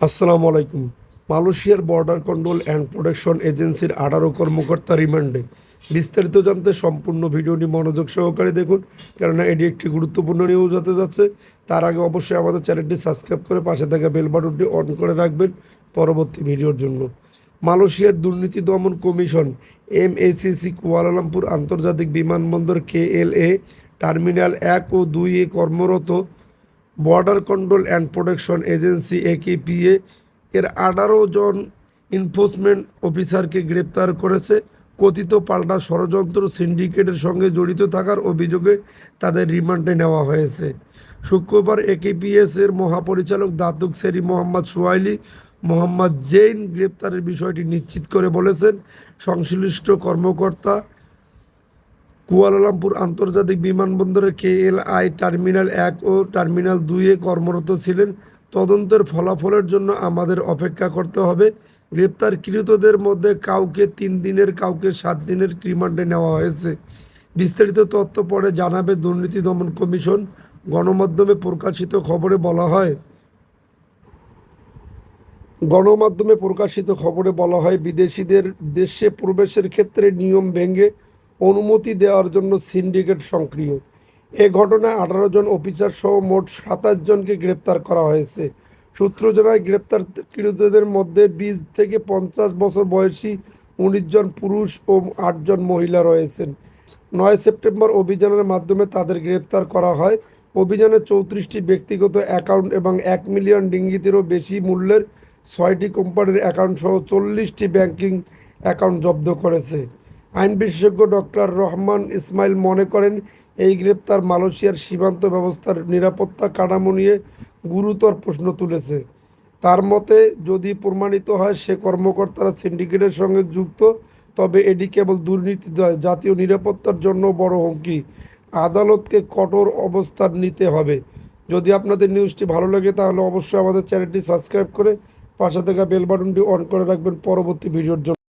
আসসালামু আলাইকুম। মালয়েশিয়ার বর্ডার কন্ট্রোল অ্যান্ড প্রোটেকশন এজেন্সির 18 কর্মকর্তা রিমান্ডে। বিস্তারিত জানতে সম্পূর্ণ ভিডিওটি মনোযোগ সহকারে দেখুন, কেননা এটি একটি গুরুত্বপূর্ণ নিউজ হতে যাচ্ছে। তার আগে অবশ্যই আমাদের চ্যানেলটি সাবস্ক্রাইব করে পাশে থাকা বেল বাটনটি অন করে রাখবেন পরবর্তী ভিডিওর জন্য। মালয়েশিয়ার দুর্নীতি দমন কমিশন MACC কুয়ালালামপুর আন্তর্জাতিক বিমানবন্দর KLA টার্মিনাল 1 ও 2 এ কর্মরত border control and protection agency AKPA এর 18 জন এনফোর্সমেন্ট অফিসারকে গ্রেপ্তার করেছে। কথিত পাল্টা ষড়যন্ত্র সিন্ডিকেটের সঙ্গে জড়িত থাকার অভিযোগে তাদের রিমান্ডে নেওয়া হয়েছে। শুক্রবার AKPS এর মহাপরিচালক দাতুক সেরি মোহাম্মদ সোহাইলি মোহাম্মদ জেইন গ্রেপ্তারের বিষয়টি নিশ্চিত করে বলেছেন, সংশ্লিষ্ট কর্মকর্তা কুয়ালালামপুর আন্তর্জাতিক বিমানবন্দরের KLI টার্মিনাল 1 ও টার্মিনাল 2 এ কর্মরত ছিলেন। তদন্তের ফলাফলের জন্য আমাদের অপেক্ষা করতে হবে। গ্রেপ্তারকৃতদের মধ্যে কাউকে 3 দিনের, কাউকে 7 দিনের রিমান্ডে নেওয়া হয়েছে। বিস্তারিত তথ্য পরে জানাবে দুর্নীতি দমন কমিশন। গণমাধ্যমে প্রকাশিত খবরে বলা হয় বিদেশিদের দেশে প্রবেশের ক্ষেত্রে নিয়ম ভেঙে অনুমতি দেওয়ার জন্য সিন্ডিকেট সক্রিয়। এ ঘটনায় 18 জন অফিসার সহ মোট 27 জনকে গ্রেপ্তার করা হয়েছে। সূত্র জানায় গ্রেপ্তারকৃতদের মধ্যে 20 থেকে 50 বছর বয়সী 19 জন পুরুষ ও 8 জন মহিলা রয়েছেন। 9 সেপ্টেম্বর অভিযানের মাধ্যমে তাদের গ্রেপ্তার করা হয়। অভিযানে 34টি ব্যক্তিগত অ্যাকাউন্ট এবং 1 মিলিয়ন রিঙ্গিতেরও বেশি মূল্যের 6টি কোম্পানির অ্যাকাউন্ট সহ 40টি ব্যাংকিং অ্যাকাউন্ট জব্দ করেছে। আইন বিশেষজ্ঞ ডক্টর রহমান ইসমাইল মনে করেন, এই গ্রেপ্তার মালয়েশিয়ার সীমান্ত ব্যবস্থার নিরাপত্তা কাঠামো নিয়ে গুরুতর প্রশ্ন তুলেছে। তার মতে, যদি প্রমাণিত হয় সে কর্মকর্তারা সিন্ডিকেটের সঙ্গে যুক্ত, তবে এটি কেবল দুর্নীতি নয়, জাতীয় নিরাপত্তার জন্য বড় হুমকি। আদালতকে কঠোর অবস্থান নিতে হবে। যদি আপনাদের নিউজটি ভালো লাগে তাহলে অবশ্যই আমাদের চ্যানেলটি সাবস্ক্রাইব করে পাশে থাকা বেল বাটনটি অন করে রাখবেন পরবর্তী ভিডিওর জন্য।